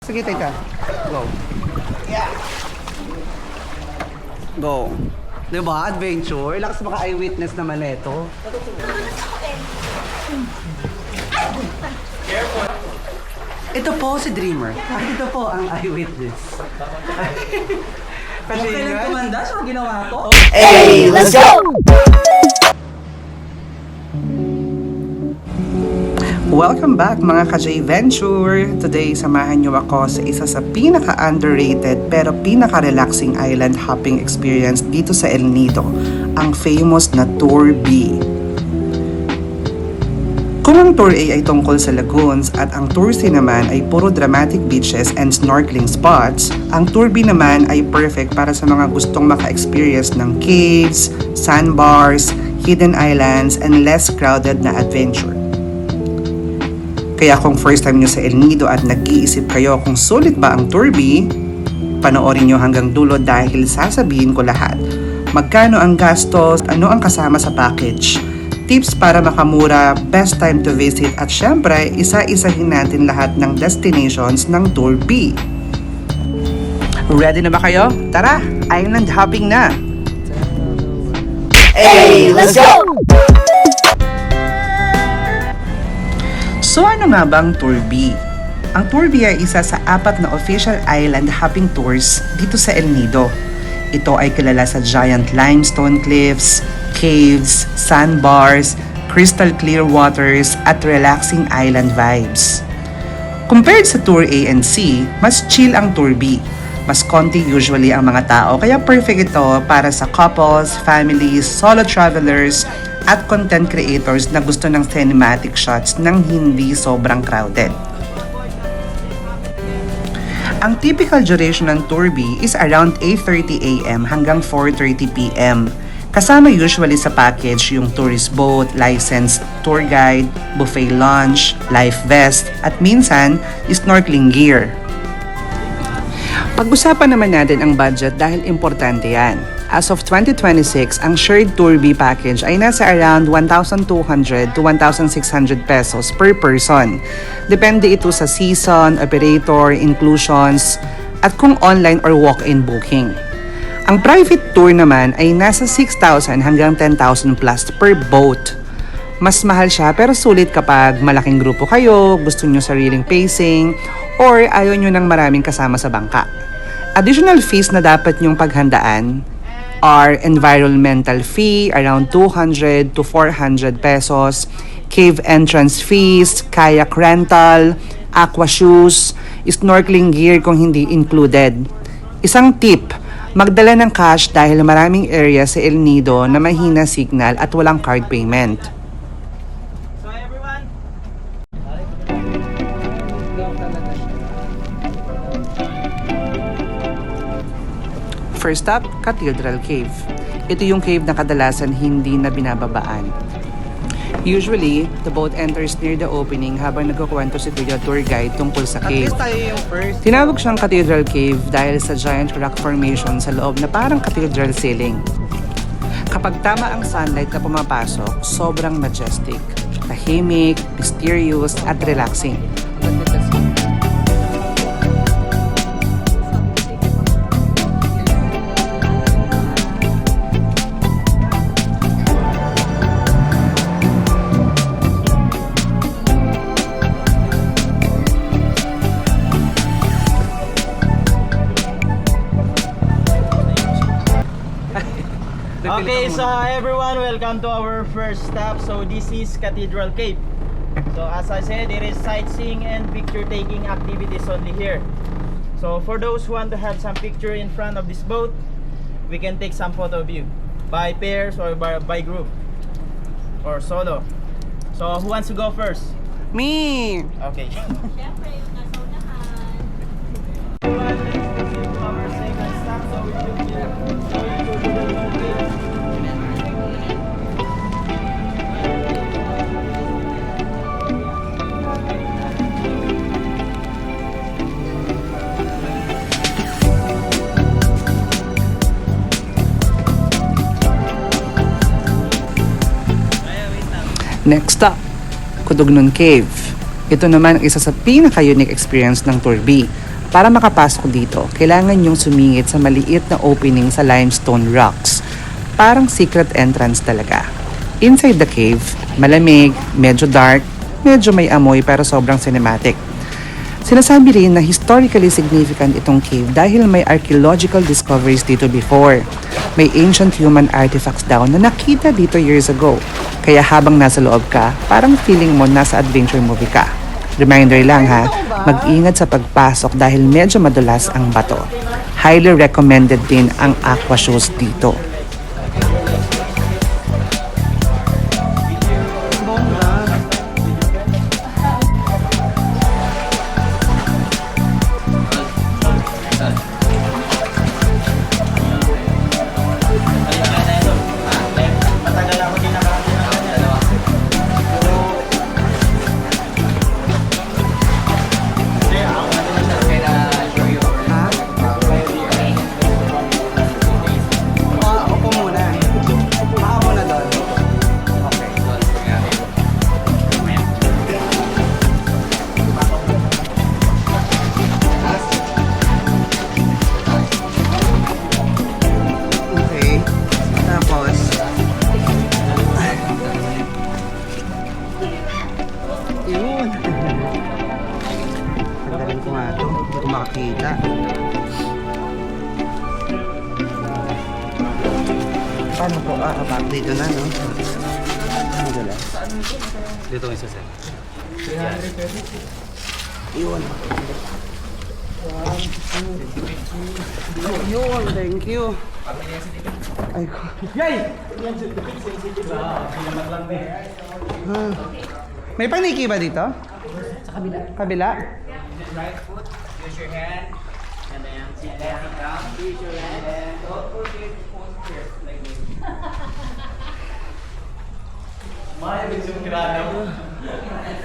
Sige, teka. Go. Go. Diba? Adventure. Lakas baka eyewitness naman ito. Ito po si Dreamer. Ito po ang eyewitness. Kasi kailan kumanda siya ginawa ko? Hey, let's go! Welcome back mga ka-J Venture! Today, samahan niyo ako sa isa sa pinaka-underrated pero pinaka-relaxing island hopping experience dito sa El Nido, ang famous na Tour B. Kung ang Tour A ay tungkol sa lagoons at ang Tour C naman ay puro dramatic beaches and snorkeling spots, ang Tour B naman ay perfect para sa mga gustong maka-experience ng caves, sandbars, hidden islands, and less crowded na adventure. Kaya kung first time nyo sa El Nido at nag-iisip kayo kung sulit ba ang Tour B, panoorin nyo hanggang dulo dahil sasabihin ko lahat. Magkano ang gastos, ano ang kasama sa package, tips para makamura, best time to visit, at syempre, isa-isahin natin lahat ng destinations ng Tour B. Ready na ba kayo? Tara, island hopping na! Hey, let's go! So ano nga ba ang Tour B? Ang Tour B ay isa sa 4 na official island hopping tours dito sa El Nido. Ito ay kilala sa giant limestone cliffs, caves, sandbars, crystal clear waters, at relaxing island vibes. Compared sa Tour A and C, mas chill ang Tour B. Mas konti usually ang mga tao, kaya perfect ito para sa couples, families, solo travelers, at content creators na gusto ng cinematic shots nang hindi sobrang crowded. Ang typical duration ng Tour B is around 8:30 AM hanggang 4:30 PM. Kasama usually sa package yung tourist boat, licensed tour guide, buffet lunch, life vest, at minsan, snorkeling gear. Pag-usapan naman natin ang budget dahil importante yan. As of 2026, ang shared Tour B package ay nasa around 1,200 to 1,600 pesos per person. Depende ito sa season, operator, inclusions, at kung online or walk-in booking. Ang private tour naman ay nasa 6,000 hanggang 10,000 plus per boat. Mas mahal siya pero sulit kapag malaking grupo kayo, gusto nyo sariling pacing, or ayaw nyo ng maraming kasama sa bangka. Additional fees na dapat nyong paghandaan are environmental fee around 200 to 400 pesos, cave entrance fees, kayak rental, aqua shoes, snorkeling gear kung hindi included. Isang tip, magdala ng cash dahil maraming area sa El Nido na mahina signal at walang card payment. First up, Cathedral Cave. Ito yung cave na kadalasan hindi na binababaan. Usually, the boat enters near the opening habang nagkukwento si Kuya Tour Guide tungkol sa cave. At least tayo yung first. Tinawag siyang Cathedral Cave dahil sa giant rock formation sa loob na parang cathedral ceiling. Kapag tama ang sunlight na pumapasok, sobrang majestic, tahimik, mysterious, at relaxing. Okay, so everyone, welcome to our first stop. So this is Cathedral Cave. So as I said, it is sightseeing and picture taking activities only here. So for those who want to have some picture in front of this boat, we can take some photo of you by pairs or by group or solo. So who wants to go first? Me! Okay. Everyone, let's proceed to our second stop. So we will be going to the cave. Next up, Kudugnon Cave. Ito naman ang isa sa pinaka-unique experience ng Tour B. Para makapasok dito, kailangan yung sumingit sa maliit na opening sa limestone rocks. Parang secret entrance talaga. Inside the cave, malamig, medyo dark, medyo may amoy pero sobrang cinematic. Sinasabi rin na historically significant itong cave dahil may archaeological discoveries dito before. May ancient human artifacts daw na nakita dito years ago. Kaya habang nasa loob ka, parang feeling mo nasa adventure movie ka. Reminder lang ha, mag-ingat sa pagpasok dahil medyo madulas ang bato. Highly recommended din ang aqua shoes dito. Matagal ako din nakakita. Upo muna. Makapo na doon. Okay. Okay. Tapos, yun. Tanggalin ko nga ito. Hindi ko makakita. Paano po? Back dito na, no? Ano dala? Dito ang isa sir. Iwan. Yun, thank you. Ay ko. Yay! May paniki ba dito? Sa kabila. Kabila? Right foot, use your hand, and then sit down. Use your hand, and don't forget to hold here like this. Maya yung grano.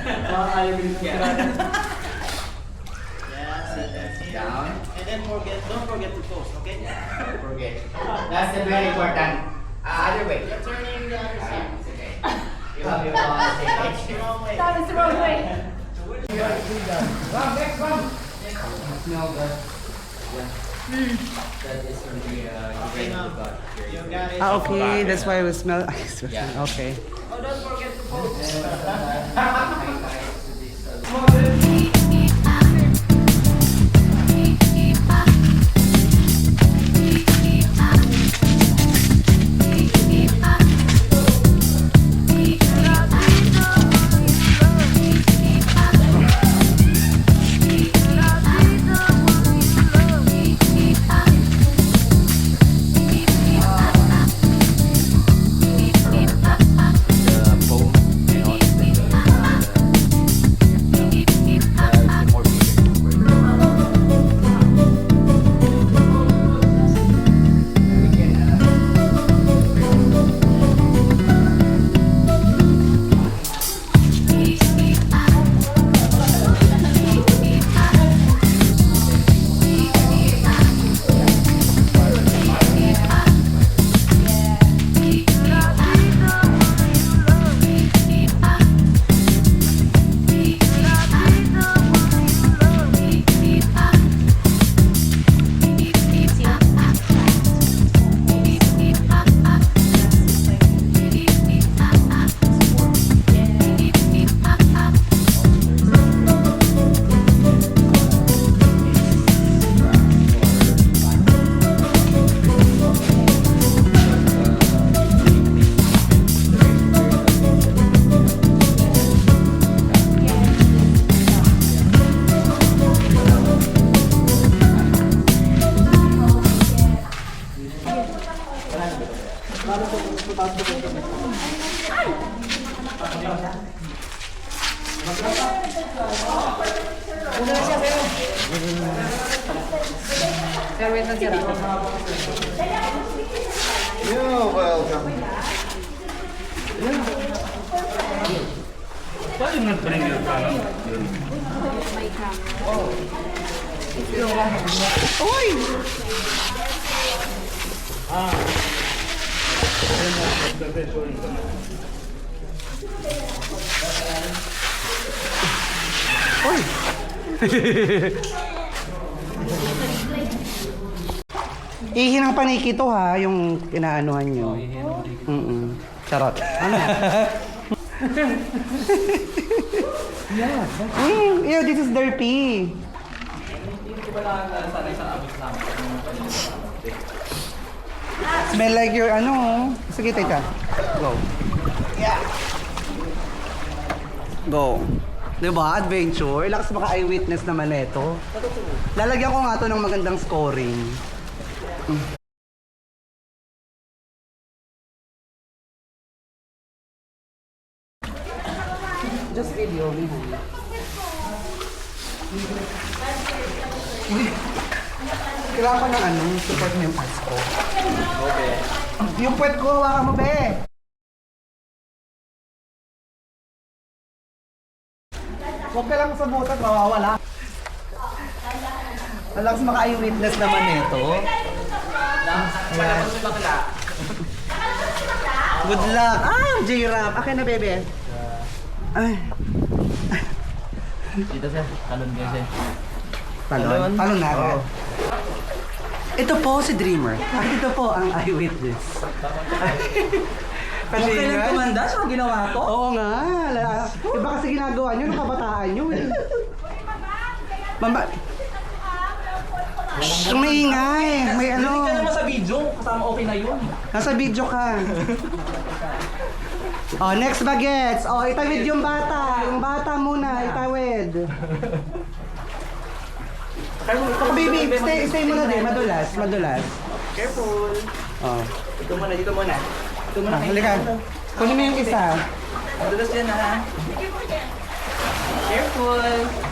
Maya yung grano. Yeah, sit down. And then don't forget to pose, okay? Don't forget. That's the very important. Other way. You're turning the other side. It's okay. You have your on the same page. Wrong way. That was the wrong way. Come, next one. Smell good. Yeah. That is from the Okay, now. You got it. Okay. That's why we smell. Yeah. Okay. Oh, don't forget to pose. You're welcome. Ihinang paniki to ha, yung inaanuhan nyo. Charot. Ew, this is derpy. Smell like your ano. Sige, teka. Go. Yeah. Go. Diba? Adventure. Lakas baka eyewitness naman ito. Lalagyan ko nga to ng magandang scoring. Just video me. Kailangan ko ng ano, support mo yung ads ko. Okay. Yung puwet ko, hawakan mo, be! Huwag ka lang sa butas, mawawala. Malakas maka-eyewitness naman ito. Wala ko sa bakla. Good luck! Ah, J-Rap! Akin na, bebe. Ay. Dito sir, talon kayo sir. Talon? Talon na. Oo. Ito po si Dreamer. At ito po ang eyewitness. Kasi Kailan kumanda siya ginawa to? Oo nga. Iba kasi ginagawa nyo nung kabataan nyo eh. Mama... Shhh, maingay. May ano. Hindi ka naman sa video, kasama okay na yun. Nasa video ka. Oh, next bagets. Oh, itawid yung bata. Yung bata muna, itawid. Oh, baby, stay muna din. Madulas, madulas. Careful. Oh. Dito muna, dito muna. Dito muna. Halika. Kunin mo yung isa. Madulas dyan ha. Careful.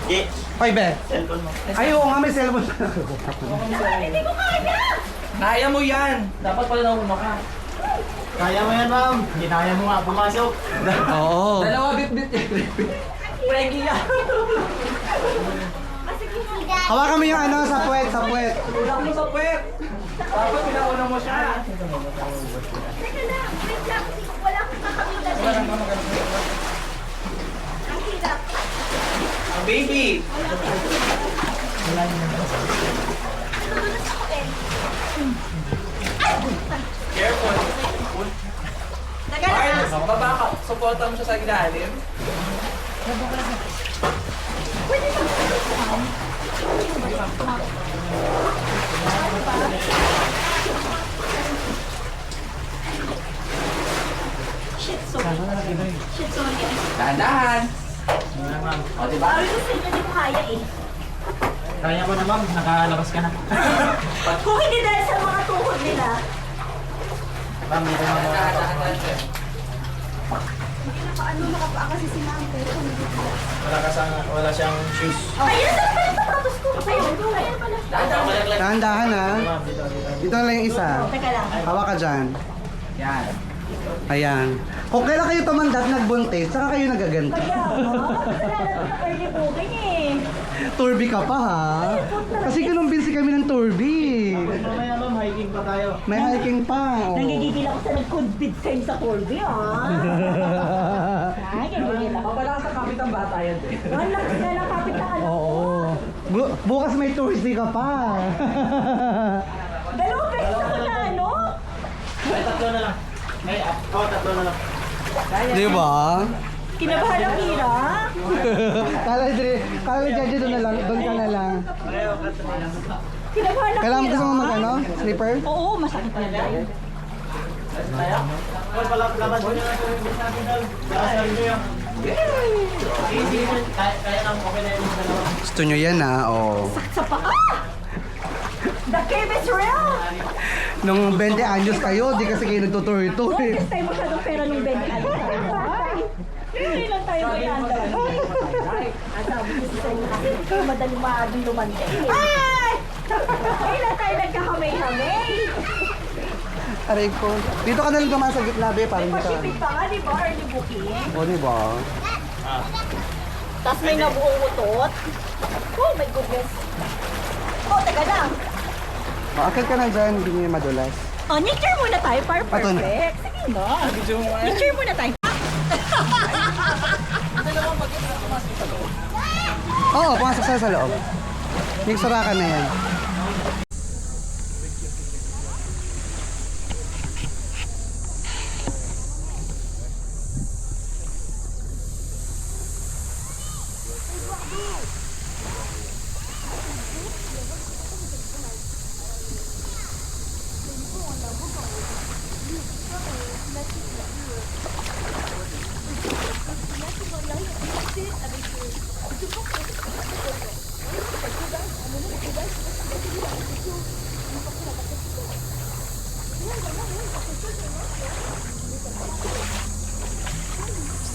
Yeah. Oy, be. Cellphone mo. Ay, oo nga, may cellphone. Hindi ko kaya! Kaya mo yan! Dapat pala nauna ka. Kaya mo yan ma'am. Hindi kaya mo nga pumasok. Oo. Dalawa bit-bit. Preggy yan. Hawakan mo yung ano, sa puwet, sa puwet. Kulang mo sa puwet. Dapat pinauna mo siya. Teka lang, wait lang. Wala akong kakamulan eh. Ang hirap. Baby! Nadulas ako eh. Careful. Teka lang. Miles, baba ka. Supportan mo siya sa ilalim. Shit, sorry. Shit, sorry. Dahan-dahan. O, diba? Sabi ko sa inyo, hindi ko kaya eh. Kaya ko na ma'am, nakalabas ka na. Kung hindi dahil sa mga tuhod nila, Ma'am, dito na muna ako. Dahan-dahan siya. nakapaan kasi si Ma'am pero Wala siyang shoes. ayun, saan pala yung sapatos ko? Ayun, ayun pala. Dahan-dahan. Dahan-dahan ha. Ma'am, dito. Dito na lang yung isa. Teka lang. Hawak ka dyan. Yan. Ayan. Kung kailan kayo tumanda at nagbuntis, saka kayo nagaganti. Kaya mo, kasalanan mo ng early booking eh. Turbi ka pa ha. Kasi kinumbinsi kami ng turbi. Mamaya ma'am, hiking pa tayo. May hiking pa. Oh. Nangigigil ako sa nag-convince kayo sa Corby, ah. Ay, nangigigil ako. Mapala sa kapit ang bata yan. Ang lakas na ng kapit na ano. Oo. Bukas may Thursday ka pa. Dalawang beses ako na ano. Ay, tatlo na lang. Ay, tatlo na lang. Di ba? Kinabahan ang hirap. Kala dyan doon na lang, doon ka na lang. Kinabahan ang Kailangan hirap. gusto mo mag ano? Slipper? Oo, masakit na dahil. Well, labas mo na lang yung business natin dal. Labas nyo yan. Easy. Kaya lang, okay na yung dalawa. Gusto nyo yan ha? Oo. Sa paa! The cave is real! Nung 20 anyos kayo, di kasi kayo nagtutur-tur Oh, eh. this time masyadong pera nung 20 ano. Hindi lang tayo may andal. Ang sabi ko sa inyo kasi madaling maaging lumante. Ay! Kailan tayo nagkakamay-kamay? Aray ko. Dito ka na lang dumaan sa gitna, be, parang dito. Pacific pa nga, di ba? Early booking. O, di ba? Tapos may nabuong utot. Oh my goodness. Oh, taga lang. O, akit ka na dyan, hindi nyo madulas. Oh, nature muna tayo para Ato na. perfect. Sige na. Nature muna tayo. Oo, pumasok sa loob. Yung sarakan na yan.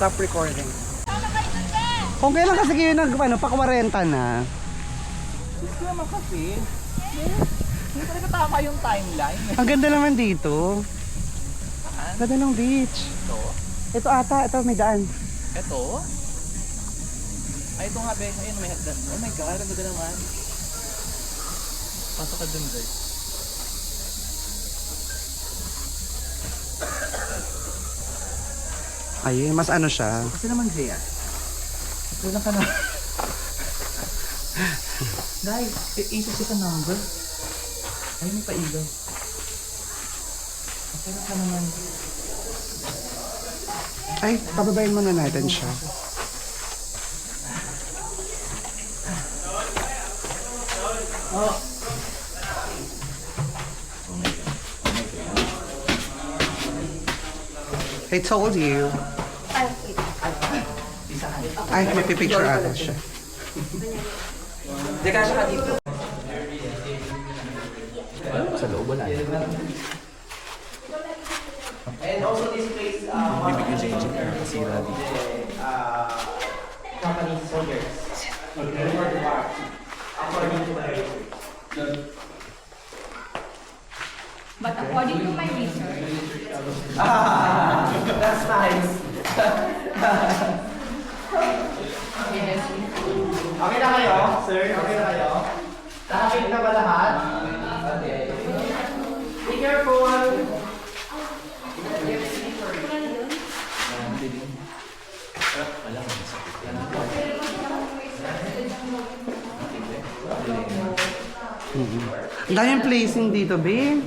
Stop recording. Kung kailan kasi kayo pa-40 na. Gusto naman kasi. Hindi talaga tama yung timeline. Ang ganda naman dito. Ganda ng beach. Ito? Ito ata, ito may daan. Ito? Ay, ito nga, Bes. Ayun, may hagdan. Oh my God, ang ganda naman. Pasok ka dun, guys. Ay, mas ano siya. Kasi naman, Zia. Ito lang ka na. Guys, 86 ka number. Ay, may pailaw. Kasi lang ka naman. Ay, pababayin muna natin siya. I told you. Ay, may picture ata siya. Teka, siya ka dito. Sa loob wala. And also this place, bibigyan siya yung chicken kasi ready. Company soldiers. According to my research. But according to my research, That's nice. Okay na kayo, sir? Okay na kayo? Nakapit na ba lahat? Okay. Be careful! Ang daming placing dito, babe.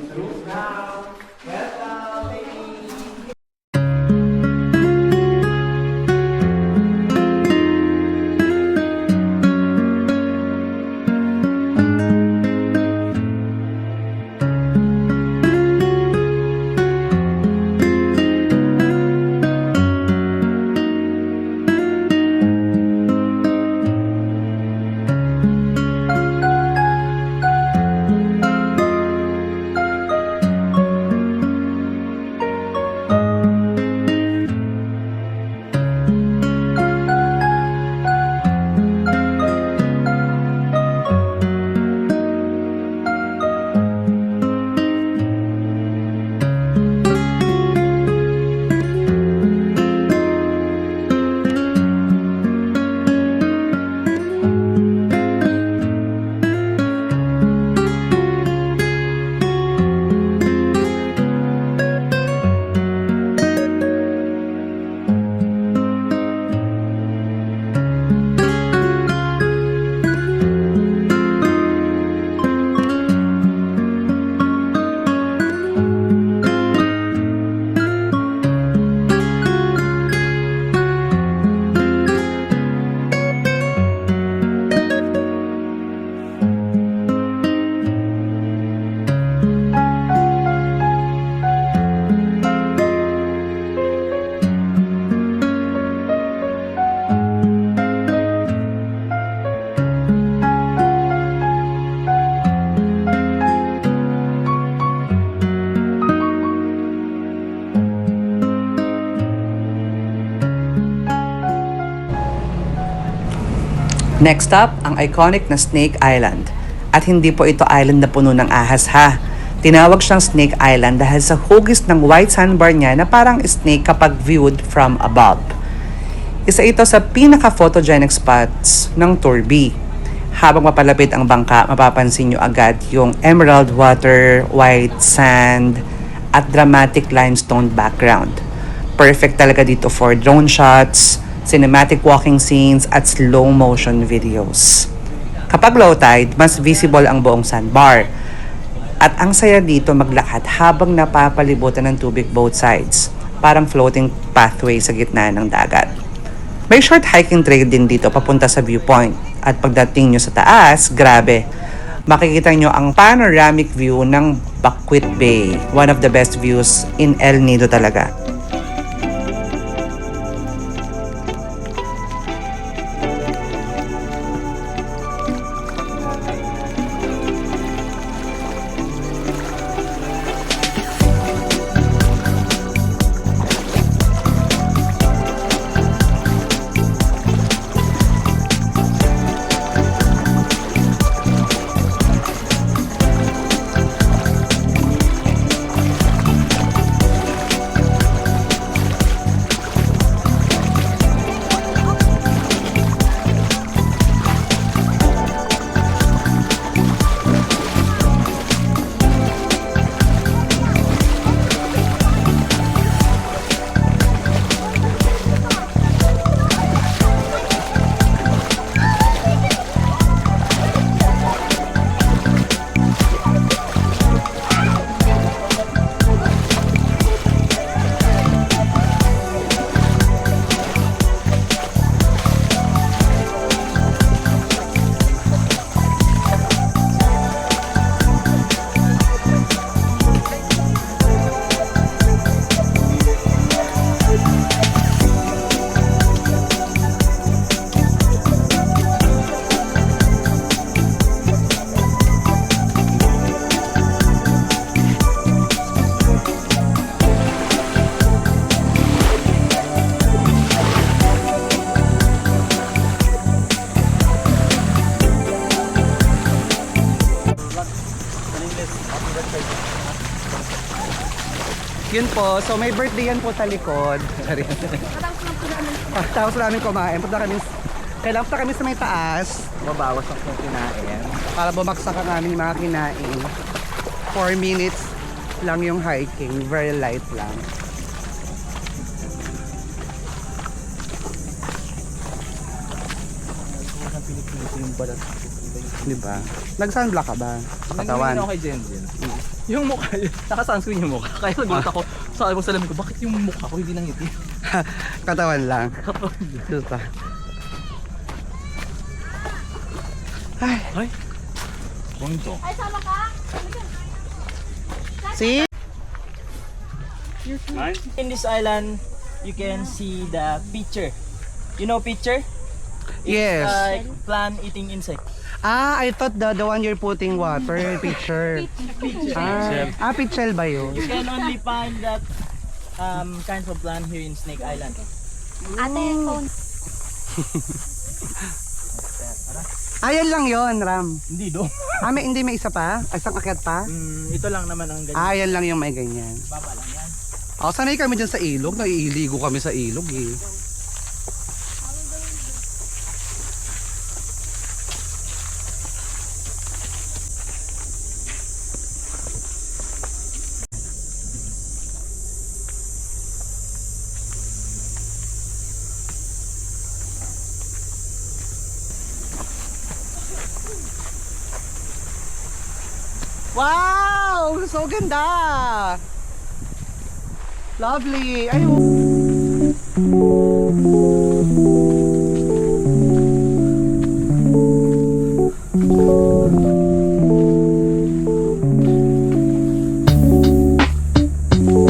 Next up, ang iconic na Snake Island. At hindi po ito island na puno ng ahas ha. Tinawag siyang Snake Island dahil sa hugis ng white sandbar niya na parang snake kapag viewed from above. Isa ito sa pinaka-photogenic spots ng Turbi. Habang mapalapit ang bangka, mapapansin nyo agad yung emerald water, white sand, at dramatic limestone background. Perfect talaga dito for drone shots, cinematic walking scenes, at slow motion videos. Kapag low tide, mas visible ang buong sandbar. At ang saya dito maglakad habang napapalibutan ng tubig both sides. Parang floating pathway sa gitna ng dagat. May short hiking trail din dito papunta sa viewpoint. At pagdating nyo sa taas, grabe. Makikita nyo ang panoramic view ng Bakwit Bay. One of the best views in El Nido talaga. Yun po, so may birthday yan po sa likod. Tapos namin kumain. Kailangan punta kami sa may taas. Mabawas ang kinain. Para bumaksak ang aming mga kinain. 4 minutes lang yung hiking. Very light lang. Diba? Nag-sunblock ka ba? Sa katawan? Nangingin ako kay Jenjen. Yung mukha, naka-sunscreen yung mukha. Kaya nagulat ako, sabi mo sa lamin ko, bakit yung mukha ko hindi nangiti? Katawan lang. Diba? Ay, punto. Ay, sama ka? See? In this island, you can see the pitcher. You know pitcher? Yes. Like plant eating insect. I thought the one you're putting water, pitcher. Pitchel ba yun? You can only find that kinds of plant here in Snake Island. Ate, yung phone. Ayan lang yon, Ram. Hindi do. Hindi may isa pa? Isang akyat pa? Ito lang naman ang ganyan. Ayan lang yung may ganyan. Baba lang yan. Sanay kami dyan sa ilog. Naiiligo kami sa ilog eh. Wow! So ganda! Lovely! Ayun!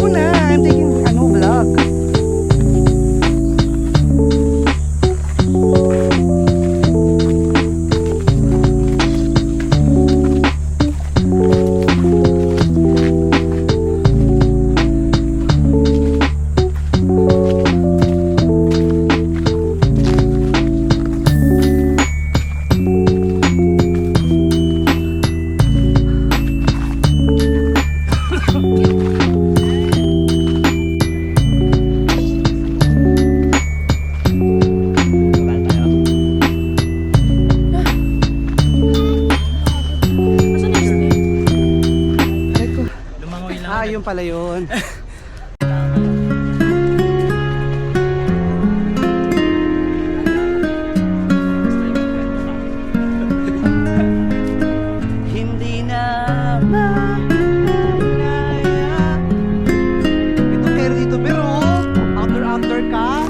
Una, I'm taking vlog. Yun pala yun. Ito kaya dito pero under ka.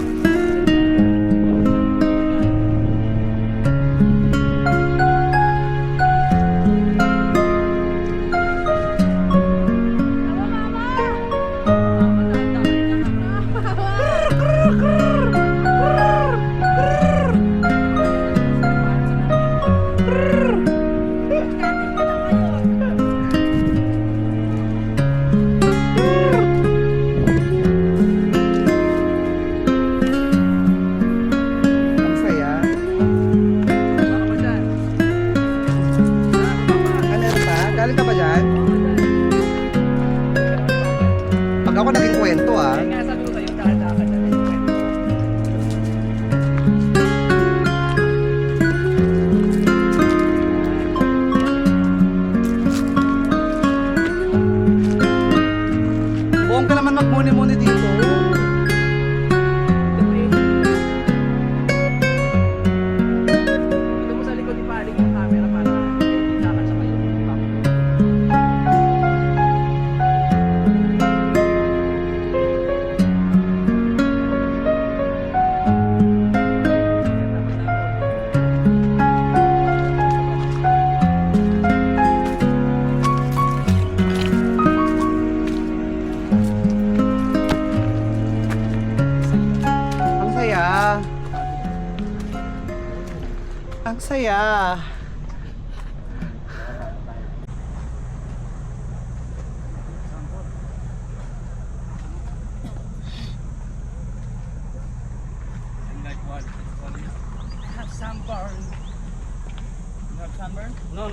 Ang saya. Ano pa? Galing ka ba dyan? Pag ako naging kwento ah. Buong ka naman magmuni-muni dito. Ang saya. Ang saya. Have sunburn. You have sunburn? No.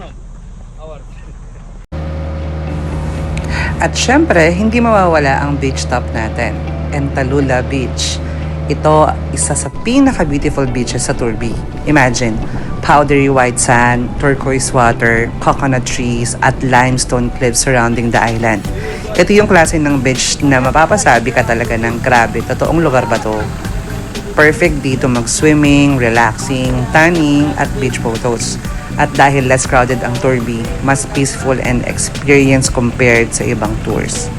At syempre, hindi mawawala ang beach top natin, Entalula Beach. Ito, isa sa pinaka-beautiful beaches sa Turbi. Imagine, powdery white sand, turquoise water, coconut trees, at limestone cliffs surrounding the island. Ito yung klase ng beach na mapapasabi ka talaga ng grabe, totoong lugar ba to? Perfect dito mag-swimming, relaxing, tanning, at beach photos. At dahil less crowded ang Turbi, mas peaceful and experience compared sa ibang tours.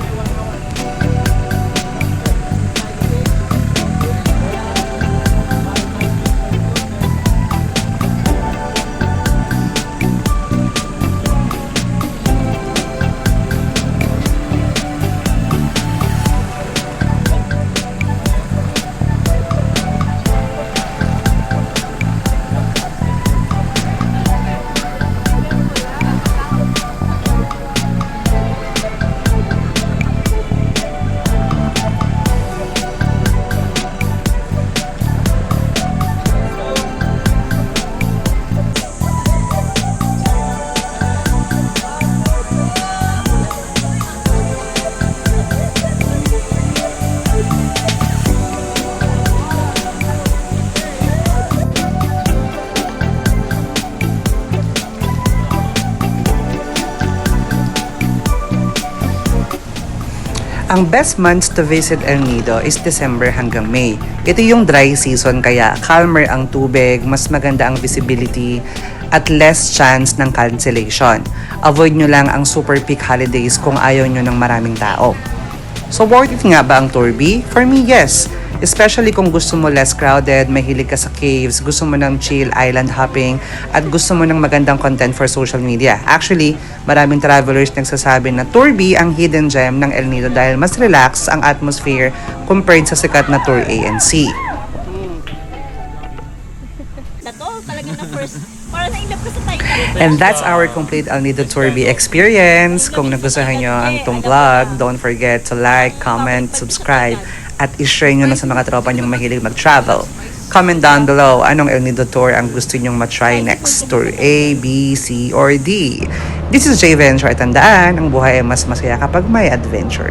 Ang best months to visit El Nido is December hanggang May. Ito yung dry season kaya calmer ang tubig, mas maganda ang visibility, at less chance ng cancellation. Avoid nyo lang ang super peak holidays kung ayaw nyo ng maraming tao. So worth it nga ba ang Turbi? For me, yes. Especially kung gusto mo less crowded, mahilig ka sa caves, gusto mo ng chill island hopping, at gusto mo ng magandang content for social media. Actually, maraming travelers nagsasabi na Turbi ang hidden gem ng El Nido dahil mas relax ang atmosphere compared sa sikat na Tour A and C. Talaga na first. Para na-inlove ko sa Titan. And that's our complete El Nido Turbi experience. Kung nagustuhan nyo ang itong vlog, don't forget to like, comment, subscribe, at i-share nyo na sa mga tropa nyong mahilig mag-travel. Comment down below anong El Nido tour ang gusto nyong matry next. Tour A, B, C, or D. This is J Venture at tandaan, ang buhay ay mas masaya kapag may adventure.